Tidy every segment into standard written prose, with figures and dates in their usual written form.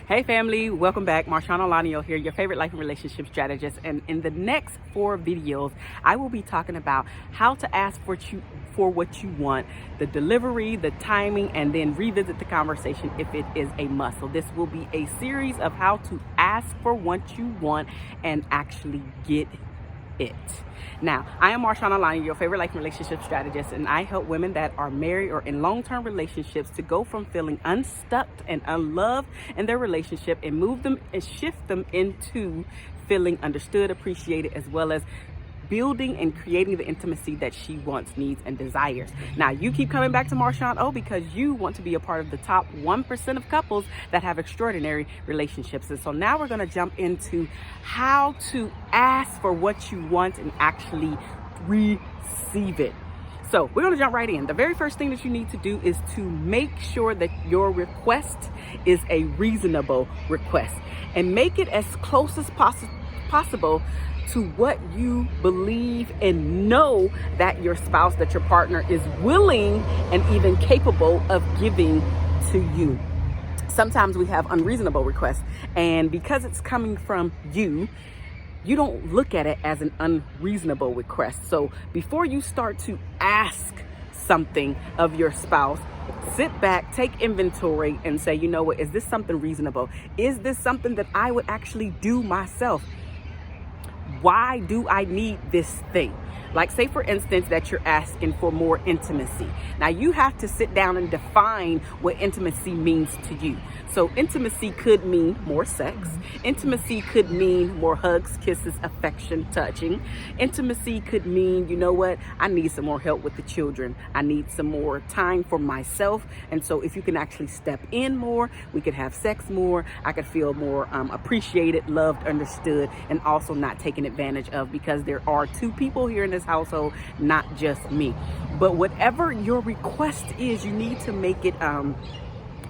Hey family, welcome back. MarshaunO here, your favorite life and relationship strategist. And in the next 4 videos, I will be talking about how to ask for what you want, the delivery, the timing, and then revisit the conversation if it is a must. So this will be a series of how to ask for what you want and actually get it. Now, I am MarshaunO, your favorite life and relationship strategist, and I help women that are married or in long-term relationships to go from feeling unstuck and unloved in their relationship and move them and shift them into feeling understood, appreciated, as well as building and creating the intimacy that she wants, needs, and desires. Now, you keep coming back to MarshaunO because you want to be a part of the top 1% of couples that have extraordinary relationships. And so now we're going to jump into how to ask for what you want and actually receive it. So we're going to jump right in. The very first thing that you need to do is to make sure that your request is a reasonable request and make it as close as possible to what you believe and know that your spouse, that your partner is willing and even capable of giving to you. Sometimes we have unreasonable requests, and because it's coming from you, you don't look at it as an unreasonable request. So before you start to ask something of your spouse, sit back, take inventory, and say, you know what, is this something reasonable? Is this something that I would actually do myself? Why do I need this thing? Like, say for instance that you're asking for more intimacy. Now you have to sit down and define what intimacy means to you. So intimacy could mean more sex. Intimacy could mean more hugs, kisses, affection, touching. Intimacy could mean, you know what, I need some more help with the children. I need some more time for myself. And so if you can actually step in more, we could have sex more. I could feel more appreciated, loved, understood, and also not taken advantage of, because there are 2 people here in this household, not just me. But whatever your request is, you need to make it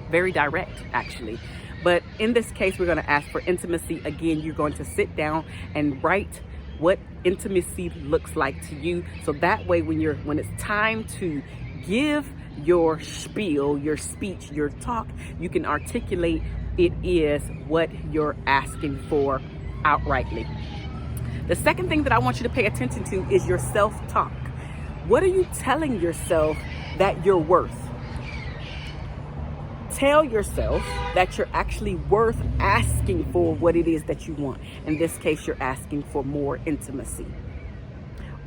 very direct, actually. But in this case, we're going to ask for intimacy. Again, you're going to sit down and write what intimacy looks like to you. So that way, when it's time to give your spiel, your speech, your talk, you can articulate it is what you're asking for outrightly. The second thing that I want you to pay attention to is your self-talk. What are you telling yourself that you're worth? Tell yourself that you're actually worth asking for what it is that you want. In this case, you're asking for more intimacy.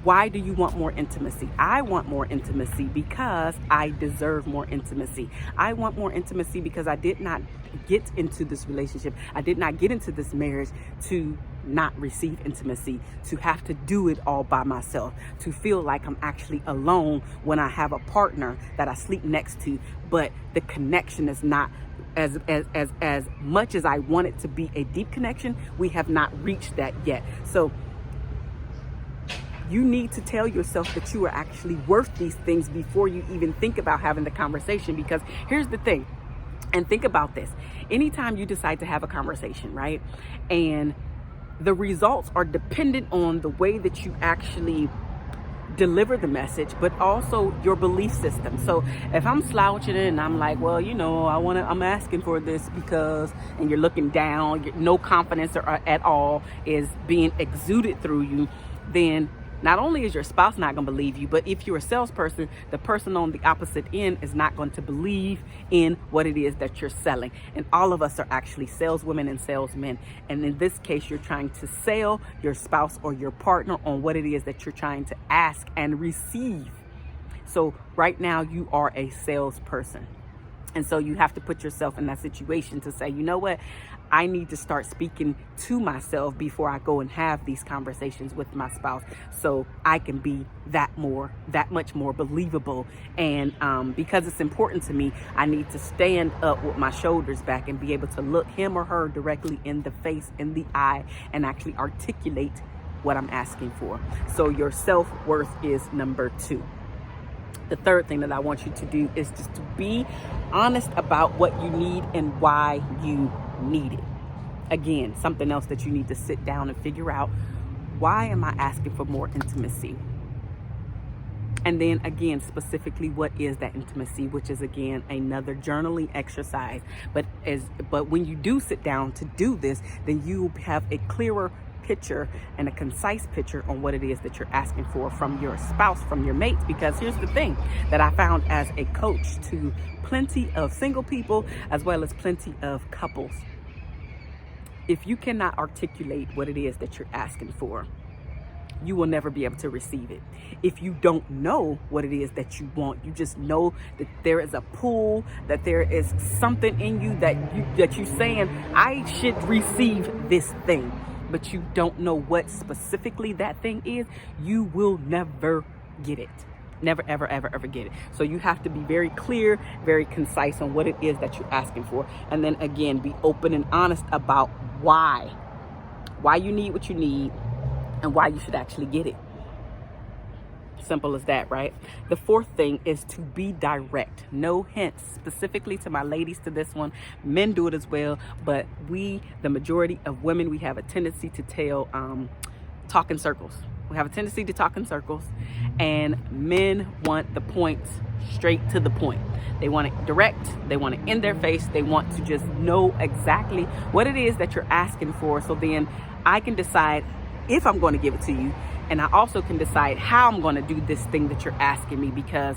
Why do you want more intimacy? I want more intimacy because I deserve more intimacy. I want more intimacy because I did not get into this relationship. I did not get into this marriage to not receive intimacy, to have to do it all by myself, to feel like I'm actually alone when I have a partner that I sleep next to, but the connection is not as much as I want it to be a deep connection. We have not reached that yet. So you need to tell yourself that you are actually worth these things before you even think about having the conversation. Because here's the thing, and think about this. Anytime you decide to have a conversation, right? And the results are dependent on the way that you actually deliver the message, but also your belief system. So if I'm slouching and I'm like, well, you know, I'm asking for this because, and you're looking down, no confidence at all is being exuded through you, then not only is your spouse not going to believe you, but if you're a salesperson, the person on the opposite end is not going to believe in what it is that you're selling. And all of us are actually saleswomen and salesmen. And in this case, you're trying to sell your spouse or your partner on what it is that you're trying to ask and receive. So right now you are a salesperson. And so you have to put yourself in that situation to say, you know what? I need to start speaking to myself before I go and have these conversations with my spouse, so I can be that much more believable. And because it's important to me, I need to stand up with my shoulders back and be able to look him or her directly in the face, in the eye, and actually articulate what I'm asking for. So your self-worth is number 2. The third thing that I want you to do is just to be honest about what you need and why you need it. Again, something else that you need to sit down and figure out. Why am I asking for more intimacy? And then again, specifically, what is that intimacy, which is again another journaling exercise. But when you do sit down to do this, then you have a clearer picture and a concise picture on what it is that you're asking for from your spouse, from your mates. Because here's the thing that I found as a coach to plenty of single people as well as plenty of couples. If you cannot articulate what it is that you're asking for, you will never be able to receive it. If you don't know what it is that you want, you just know that there is a pull, that there is something in you that you're saying, I should receive this thing, but you don't know what specifically that thing is, you will never get it. Never, ever, ever, ever get it. So you have to be very clear, very concise on what it is that you're asking for. And then again, be open and honest about why you need what you need and why you should actually get it. Simple as that, right? The fourth thing is to be direct. No hints, specifically to my ladies to this one. Men do it as well, but the majority of women, we have a tendency to talk in circles. We have a tendency to talk in circles, and men want the points straight to the point. They want it direct. They want it in their face. They want to just know exactly what it is that you're asking for. So then I can decide if I'm going to give it to you, and I also can decide how I'm going to do this thing that you're asking me, because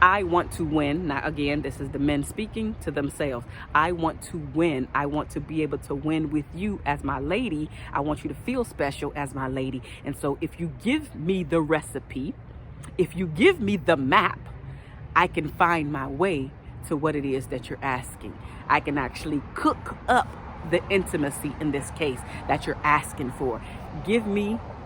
I want to win. Now, again, this is the men speaking to themselves. I want to win. I want to be able to win with you as my lady. I want you to feel special as my lady. And so if you give me the recipe, if you give me the map, I can find my way to what it is that you're asking. I can actually cook up the intimacy in this case that you're asking for.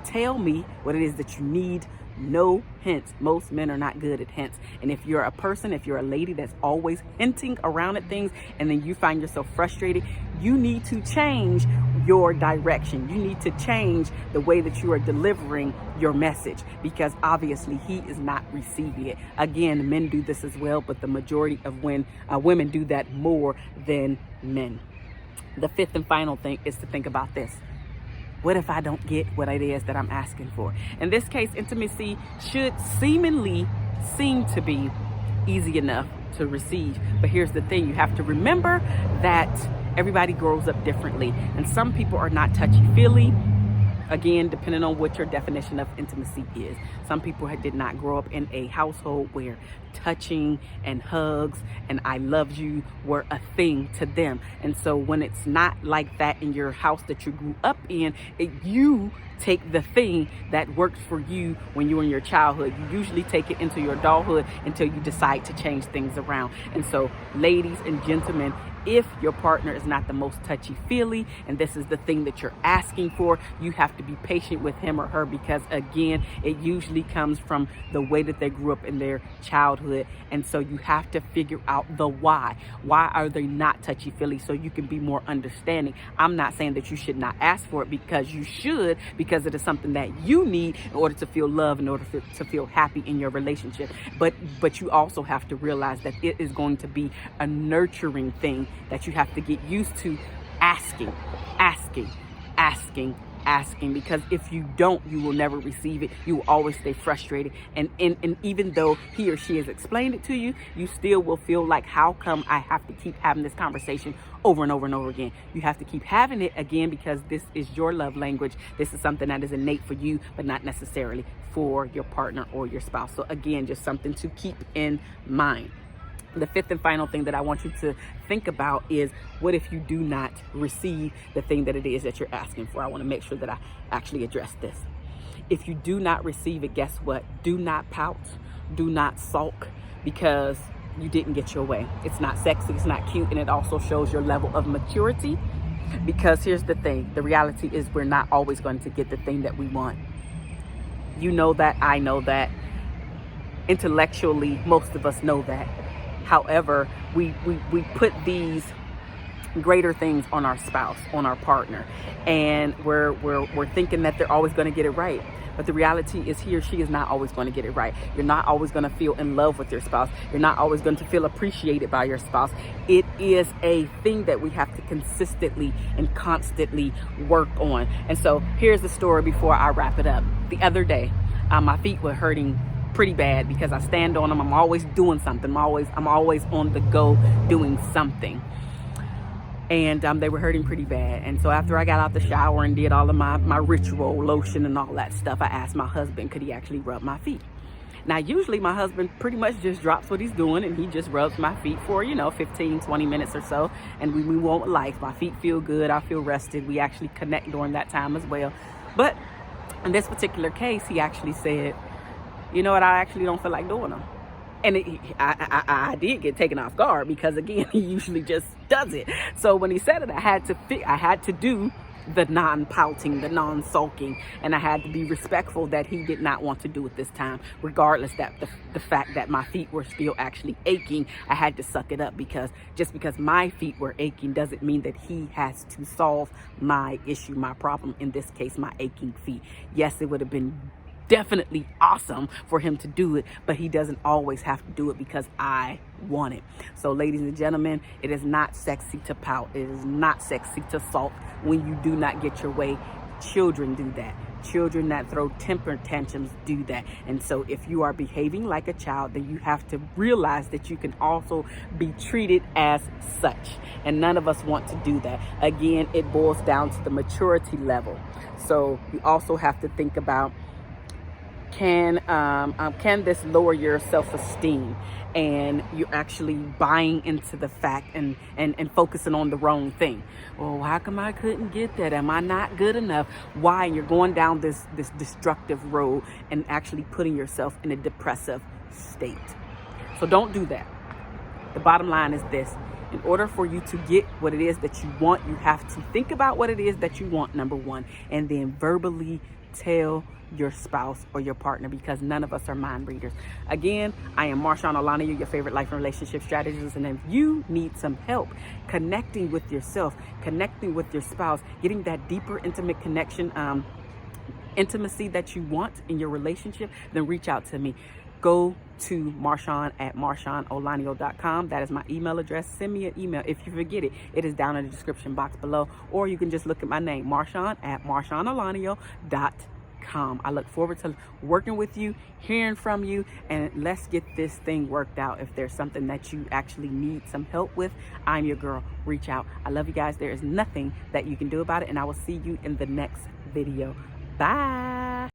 Tell me what it is that you need. No hints. Most men are not good at hints. And if you're a lady that's always hinting around at things and then you find yourself frustrated, you need to change your direction. You need to change the way that you are delivering your message, because obviously he is not receiving it. Again, men do this as well, but the majority of women do that more than men. The fifth and final thing is to think about this. What if I don't get what it is that I'm asking for? In this case, intimacy should seem to be easy enough to receive. But here's the thing. You have to remember that everybody grows up differently. And some people are not touchy-feely. Again, depending on what your definition of intimacy is. Some people did not grow up in a household where touching and hugs and I love you were a thing to them. And so when it's not like that in your house that you grew up in, you take the thing that works for you when you were in your childhood. You usually take it into your adulthood until you decide to change things around. And so, ladies and gentlemen, if your partner is not the most touchy-feely and this is the thing that you're asking for, you have to be patient with him or her, because again, it usually comes from the way that they grew up in their childhood. And so you have to figure out the why. Why are they not touchy-feely, so you can be more understanding? I'm not saying that you should not ask for it, because you should, because it is something that you need in order to feel love, in order to feel happy in your relationship. But you also have to realize that it is going to be a nurturing thing that you have to get used to asking, because if you don't, you will never receive it. You will always stay frustrated. And even though he or she has explained it to you, you still will feel like, how come I have to keep having this conversation over and over and over again? You have to keep having it again, because this is your love language. This is something that is innate for you, but not necessarily for your partner or your spouse. So again, just something to keep in mind. The fifth and final thing that I want you to think about is, what if you do not receive the thing that it is that you're asking for? I want to make sure that I actually address this. If you do not receive it, guess what? Do not pout. Do not sulk because you didn't get your way. It's not sexy. It's not cute. And it also shows your level of maturity, because here's the thing. The reality is, we're not always going to get the thing that we want. You know that. I know that. Intellectually, most of us know that. However, we put these greater things on our spouse, on our partner, and we're thinking that they're always going to get it right. But the reality is, he or she is not always going to get it right. You're not always going to feel in love with your spouse. You're not always going to feel appreciated by your spouse. It is a thing that we have to consistently and constantly work on. And so here's the story before I wrap it up. The other day, my feet were hurting pretty bad because I stand on them. I'm always doing something. I'm always on the go doing something. And they were hurting pretty bad. And so after I got out the shower and did all of my ritual lotion and all that stuff, I asked my husband, could he actually rub my feet? Now, usually my husband pretty much just drops what he's doing and he just rubs my feet for, 15, 20 minutes or so. And we move on with life. My feet feel good. I feel rested. We actually connect during that time as well. But in this particular case, he actually said, you know what, I actually don't feel like doing them. And I did get taken off guard because, again, he usually just does it. So when he said it, I had to do the non-pouting, the non-sulking, and I had to be respectful that he did not want to do it this time, regardless that the fact that my feet were still actually aching. I had to suck it up because just because my feet were aching doesn't mean that he has to solve my issue, my problem, in this case, my aching feet. Yes, it would have been definitely awesome for him to do it, but he doesn't always have to do it because I want it. So ladies and gentlemen, it is not sexy to pout. It is not sexy to sulk when you do not get your way. Children do that. Children that throw temper tantrums do that. And so if you are behaving like a child, then you have to realize that you can also be treated as such. And none of us want to do that. Again, it boils down to the maturity level. So you also have to think about, can this lower your self-esteem, and you're actually buying into the fact and focusing on the wrong thing. Well, how come I couldn't get that? Am I not good enough? Why? And you're going down this destructive road and actually putting yourself in a depressive state. So don't do that. The bottom line is this: in order for you to get what it is that you want, you have to think about what it is that you want, number one, and then verbally tell your spouse or your partner, because none of us are mind readers. Again, I am MarshaunO, your favorite life and relationship strategist. And if you need some help connecting with yourself, connecting with your spouse, getting that deeper, intimate connection, intimacy that you want in your relationship, then reach out to me. Go to Marshaun at MarshaunOlanio.com. That is my email address. Send me an email. If you forget it, it is down in the description box below. Or you can just look at my name, Marshaun at MarshaunOlanio.com. I look forward to working with you, hearing from you, and let's get this thing worked out. If there's something that you actually need some help with, I'm your girl. Reach out. I love you guys. There is nothing that you can do about it, and I will see you in the next video. Bye.